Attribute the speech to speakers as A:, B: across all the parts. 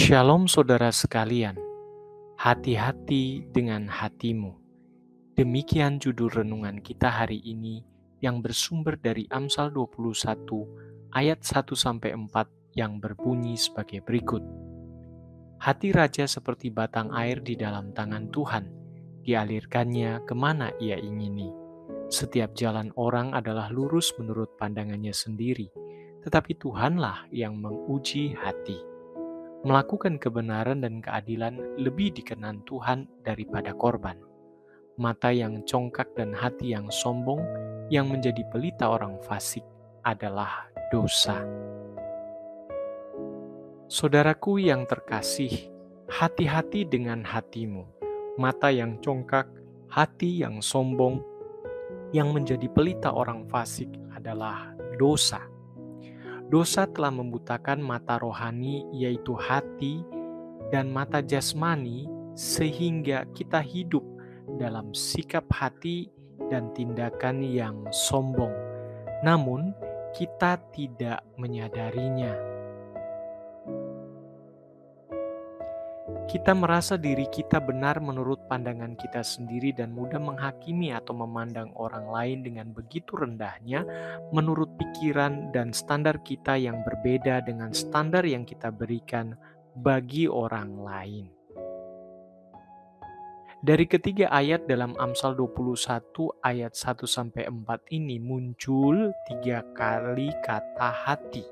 A: Shalom saudara sekalian, hati-hati dengan hatimu. Demikian judul renungan kita hari ini yang bersumber dari Amsal 21 ayat 1-4 yang berbunyi sebagai berikut. Hati raja seperti batang air di dalam tangan Tuhan, dialirkannya kemana ia ingini. Setiap jalan orang adalah lurus menurut pandangannya sendiri, tetapi Tuhanlah yang menguji hati. Melakukan kebenaran dan keadilan lebih dikenan Tuhan daripada korban. Mata yang congkak dan hati yang sombong yang menjadi pelita orang fasik adalah dosa. Saudaraku yang terkasih, hati-hati dengan hatimu. Mata yang congkak, hati yang sombong yang menjadi pelita orang fasik adalah dosa. Dosa telah membutakan mata rohani, yaitu hati, dan mata jasmani, sehingga kita hidup dalam sikap hati dan tindakan yang sombong. Namun, kita tidak menyadarinya. Kita merasa diri kita benar menurut pandangan kita sendiri dan mudah menghakimi atau memandang orang lain dengan begitu rendahnya menurut pikiran dan standar kita yang berbeda dengan standar yang kita berikan bagi orang lain. Dari ketiga ayat dalam Amsal 21 ayat 1-4 ini muncul 3 kali kata hati.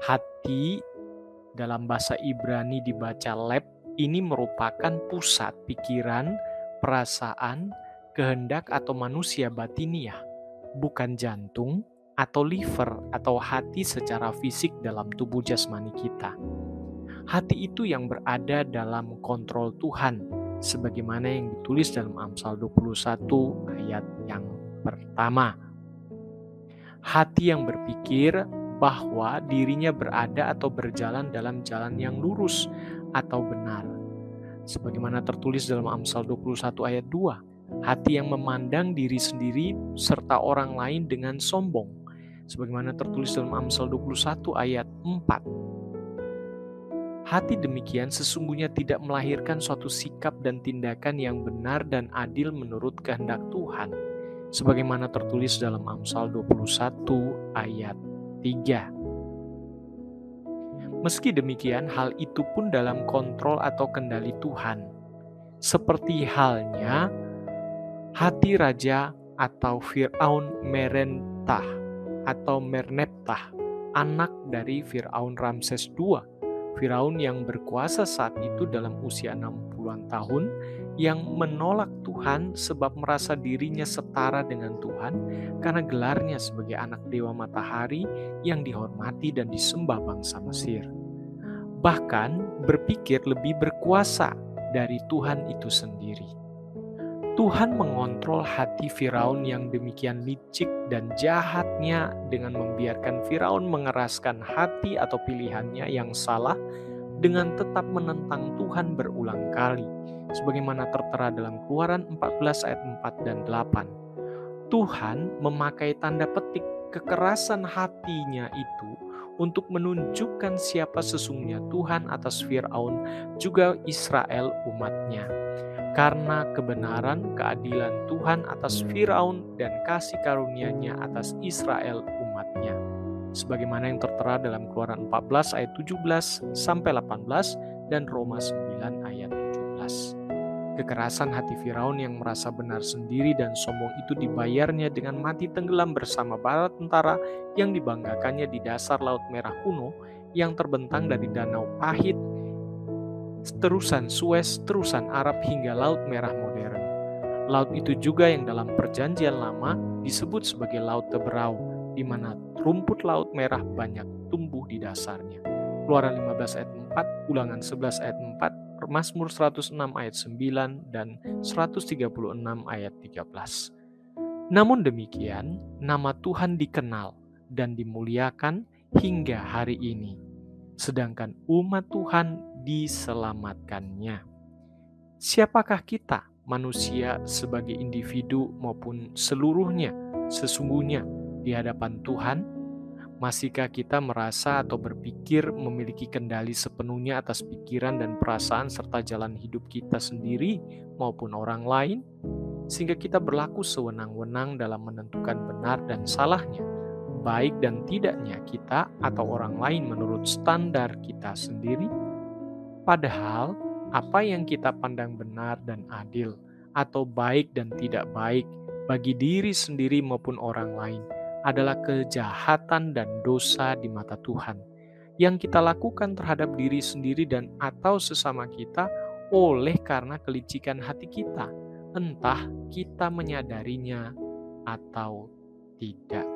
A: Hati dalam bahasa Ibrani dibaca leb, ini merupakan pusat pikiran, perasaan, kehendak atau manusia batiniah, bukan jantung atau liver atau hati secara fisik dalam tubuh jasmani kita. Hati itu yang berada dalam kontrol Tuhan, sebagaimana yang ditulis dalam Amsal 21 ayat yang pertama. Hati yang berpikir bahwa dirinya berada atau berjalan dalam jalan yang lurus atau benar. Sebagaimana tertulis dalam Amsal 21 ayat 2, hati yang memandang diri sendiri serta orang lain dengan sombong. Sebagaimana tertulis dalam Amsal 21 ayat 4. Hati demikian sesungguhnya tidak melahirkan suatu sikap dan tindakan yang benar dan adil menurut kehendak Tuhan. Sebagaimana tertulis dalam Amsal 21 ayat 3. Meski demikian, hal itu pun dalam kontrol atau kendali Tuhan. Seperti halnya hati raja atau Fir'aun Merentah atau Merneptah, anak dari Fir'aun Ramses II. Firaun yang berkuasa saat itu dalam usia 60-an tahun, yang menolak Tuhan sebab merasa dirinya setara dengan Tuhan karena gelarnya sebagai anak dewa matahari yang dihormati dan disembah bangsa Mesir. Bahkan berpikir lebih berkuasa dari Tuhan itu sendiri. Tuhan mengontrol hati Firaun yang demikian licik dan jahatnya dengan membiarkan Firaun mengeraskan hati atau pilihannya yang salah dengan tetap menentang Tuhan berulang kali, sebagaimana tertera dalam Keluaran 14 ayat 4 dan 8. Tuhan memakai tanda petik kekerasan hatinya itu untuk menunjukkan siapa sesungguhnya Tuhan atas Firaun juga Israel umatnya. Karena kebenaran keadilan Tuhan atas Firaun dan kasih karunia-Nya atas Israel umatnya. Sebagaimana yang tertera dalam Keluaran 14 ayat 17-18 dan Roma 9 ayat 17. Kekerasan hati Firaun yang merasa benar sendiri dan sombong itu dibayarnya dengan mati tenggelam bersama bala tentara yang dibanggakannya di dasar Laut Merah kuno yang terbentang dari Danau Pahit, terusan Suez, terusan Arab hingga Laut Merah modern. Laut itu juga yang dalam Perjanjian Lama disebut sebagai Laut Teberau, di mana rumput laut merah banyak tumbuh di dasarnya. Keluaran 15 ayat 4, Ulangan 11 ayat 4, Mazmur 106 ayat 9, dan 136 ayat 13. Namun demikian, nama Tuhan dikenal dan dimuliakan hingga hari ini, sedangkan umat Tuhan diselamatkannya. Siapakah kita, manusia sebagai individu maupun seluruhnya, sesungguhnya di hadapan Tuhan? Masihkah kita merasa atau berpikir memiliki kendali sepenuhnya atas pikiran dan perasaan serta jalan hidup kita sendiri maupun orang lain? Sehingga kita berlaku sewenang-wenang dalam menentukan benar dan salahnya, baik dan tidaknya kita atau orang lain menurut standar kita sendiri? Padahal, apa yang kita pandang benar dan adil, atau baik dan tidak baik bagi diri sendiri maupun orang lain, adalah kejahatan dan dosa di mata Tuhan yang kita lakukan terhadap diri sendiri dan atau sesama kita oleh karena kelicikan hati kita, entah kita menyadarinya atau tidak.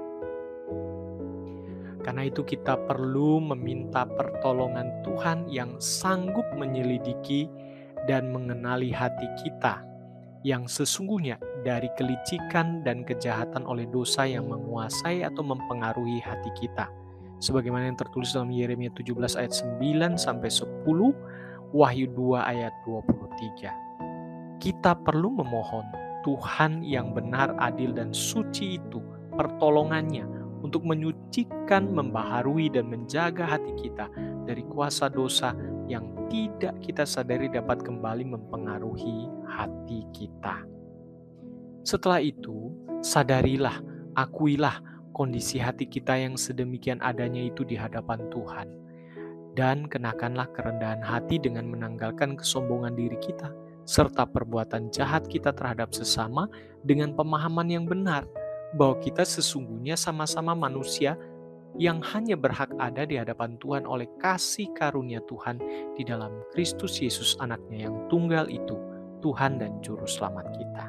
A: Karena itu kita perlu meminta pertolongan Tuhan yang sanggup menyelidiki dan mengenali hati kita yang sesungguhnya dari kelicikan dan kejahatan oleh dosa yang menguasai atau mempengaruhi hati kita. Sebagaimana yang tertulis dalam Yeremia 17 ayat 9 sampai 10, Wahyu 2 ayat 23. Kita perlu memohon Tuhan yang benar, adil, dan suci itu pertolongannya untuk menyucikan, membaharui, dan menjaga hati kita dari kuasa dosa yang tidak kita sadari dapat kembali mempengaruhi hati kita. Setelah itu, sadarilah, akuilah kondisi hati kita yang sedemikian adanya itu di hadapan Tuhan. Dan kenakanlah kerendahan hati dengan menanggalkan kesombongan diri kita, serta perbuatan jahat kita terhadap sesama dengan pemahaman yang benar, bahwa kita sesungguhnya sama-sama manusia yang hanya berhak ada di hadapan Tuhan oleh kasih karunia Tuhan di dalam Kristus Yesus anaknya yang tunggal itu, Tuhan dan Juru Selamat kita.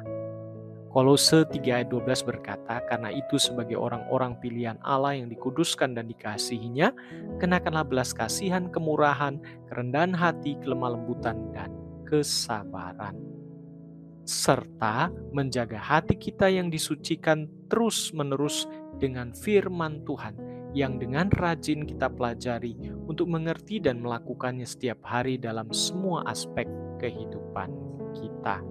A: Kolose 3 ayat 12 berkata, karena itu sebagai orang-orang pilihan Allah yang dikuduskan dan dikasihinya, kenakanlah belas kasihan, kemurahan, kerendahan hati, kelemah lembutan, dan kesabaran. Serta menjaga hati kita yang disucikan terus-menerus dengan firman Tuhan, yang dengan rajin kita pelajari untuk mengerti dan melakukannya setiap hari dalam semua aspek kehidupan kita.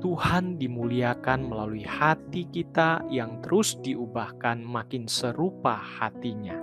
A: Tuhan dimuliakan melalui hati kita yang terus diubahkan makin serupa hatinya.